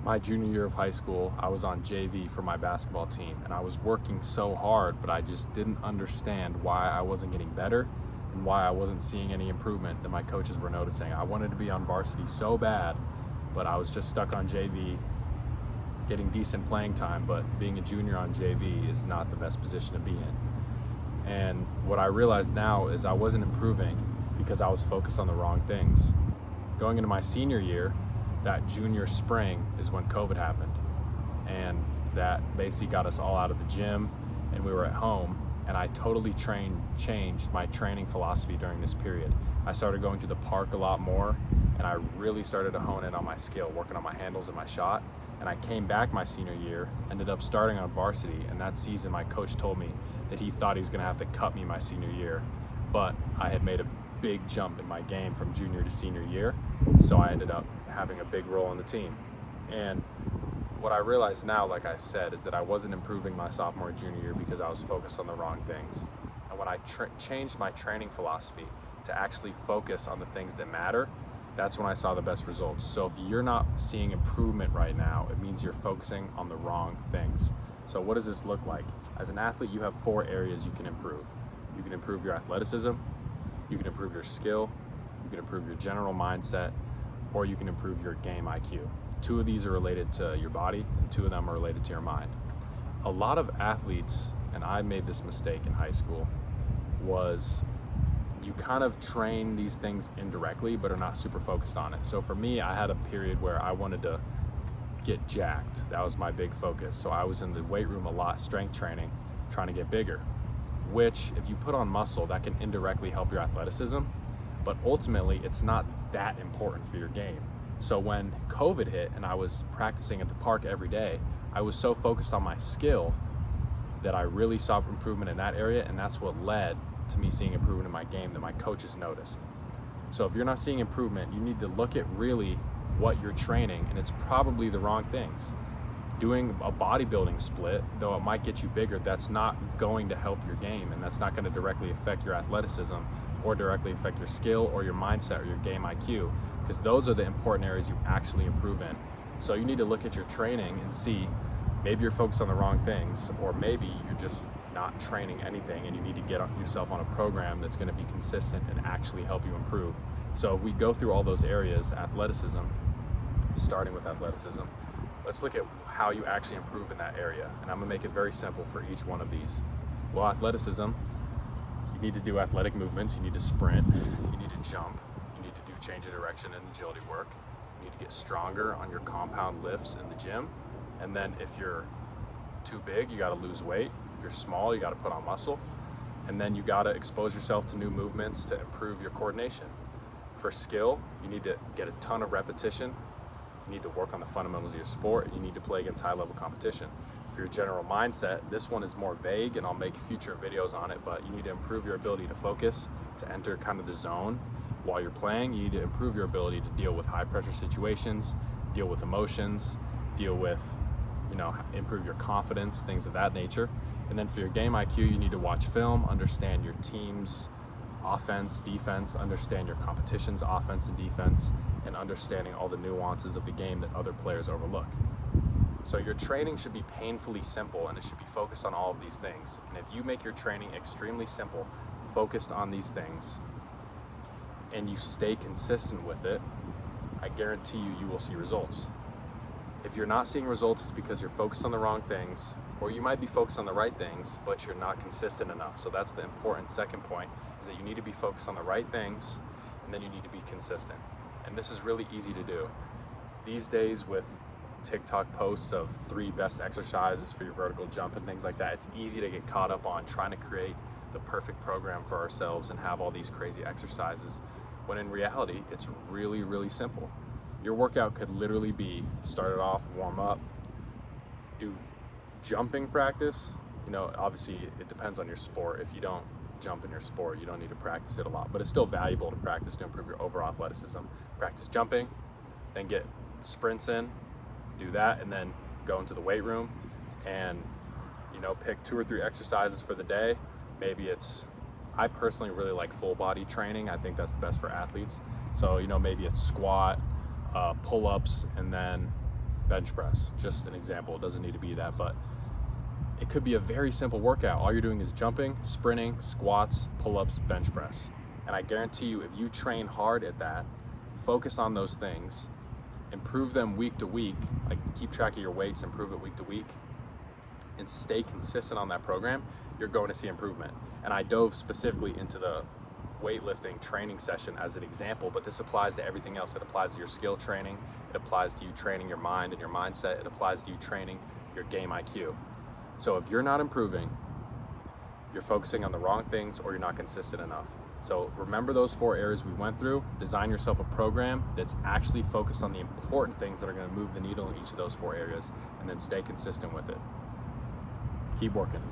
My junior year of high school, I was on JV for my basketball team, and I was working so hard, but I just didn't understand why I wasn't getting better and why I wasn't seeing any improvement that my coaches were noticing. I wanted to be on varsity so bad, but I was just stuck on JV, getting decent playing time, but being a junior on JV is not the best position to be in. And what I realized now is I wasn't improving because I was focused on the wrong things. Going into my senior year, that junior spring is when COVID happened, and that basically got us all out of the gym and we were at home, and I totally changed my training philosophy during this period. I started going to the park a lot more, and I really started to hone in on my skill, working on my handles and my shot. And I came back my senior year, ended up starting on varsity, and that season my coach told me that he thought he was gonna have to cut me my senior year, but I had made a big jump in my game from junior to senior year, so I ended up having a big role on the team. And what I realize now, like I said, is that I wasn't improving my sophomore and junior year because I was focused on the wrong things. And when I changed my training philosophy to actually focus on the things that matter, that's when I saw the best results. So if you're not seeing improvement right now, it means you're focusing on the wrong things. So what does this look like? As an athlete, you have 4 areas you can improve. You can improve your athleticism, you can improve your skill, you can improve your general mindset, or you can improve your game IQ. 2 of these are related to your body, and 2 of them are related to your mind. A lot of athletes, and I made this mistake in high school, was you kind of train these things indirectly, but are not super focused on it. So for me, I had a period where I wanted to get jacked. That was my big focus. So I was in the weight room a lot, strength training, trying to get bigger, which if you put on muscle, that can indirectly help your athleticism, but ultimately it's not that important for your game. So when COVID hit and I was practicing at the park every day, I was so focused on my skill that I really saw improvement in that area, and that's what led to me seeing improvement in my game that my coaches noticed. So if you're not seeing improvement, you need to look at really what you're training, and it's probably the wrong things. Doing a bodybuilding split, though it might get you bigger, that's not going to help your game, and that's not going to directly affect your athleticism or directly affect your skill or your mindset or your game IQ, because those are the important areas you actually improve in. So you need to look at your training and see, maybe you're focused on the wrong things, or maybe you're just not training anything and you need to get yourself on a program that's going to be consistent and actually help you improve. So if we go through all those areas, athleticism, starting with athleticism, let's look at how you actually improve in that area. And I'm gonna make it very simple for each one of these. Well, athleticism, you need to do athletic movements, you need to sprint, you need to jump, you need to do change of direction and agility work, you need to get stronger on your compound lifts in the gym, and then if you're too big, you gotta lose weight. If you're small, you gotta put on muscle, and then you gotta expose yourself to new movements to improve your coordination. For skill, you need to get a ton of repetition. You need to work on the fundamentals of your sport, and you need to play against high-level competition. For your general mindset, this one is more vague, and I'll make future videos on it, but you need to improve your ability to focus, to enter kind of the zone while you're playing. You need to improve your ability to deal with high-pressure situations, deal with emotions, deal with, improve your confidence, things of that nature. And then for your game IQ, you need to watch film, understand your team's offense, defense, understand your competition's offense and defense, and understanding all the nuances of the game that other players overlook. So your training should be painfully simple, and it should be focused on all of these things. And if you make your training extremely simple, focused on these things, and you stay consistent with it, I guarantee you, you will see results. If you're not seeing results, it's because you're focused on the wrong things, or you might be focused on the right things, but you're not consistent enough. So that's the important second point, is that you need to be focused on the right things, and then you need to be consistent. And this is really easy to do. These days with TikTok posts of 3 best exercises for your vertical jump and things like that, it's easy to get caught up on trying to create the perfect program for ourselves and have all these crazy exercises, when in reality, it's really, really simple. Your workout could literally be, start it off, warm up, do jumping practice. Obviously it depends on your sport. If you don't jump in your sport, you don't need to practice it a lot, but it's still valuable to practice to improve your overall athleticism. Practice jumping, then get sprints in, do that, and then go into the weight room and pick 2 or 3 exercises for the day. Maybe I personally really like full body training. I think that's the best for athletes. So maybe it's squat, pull-ups, and then bench press. Just an example, it doesn't need to be that, but it could be a very simple workout. All you're doing is jumping, sprinting, squats, pull-ups, bench press. And I guarantee you, if you train hard at that, focus on those things, improve them week to week, like keep track of your weights, improve it week to week, and stay consistent on that program, you're going to see improvement. And I dove specifically into the weightlifting training session as an example, but this applies to everything else. It applies to your skill training, it applies to you training your mind and your mindset, it applies to you training your game IQ. So if you're not improving, you're focusing on the wrong things or you're not consistent enough. So remember those 4 areas we went through, design yourself a program that's actually focused on the important things that are going to move the needle in each of those 4 areas, and then stay consistent with it. Keep working.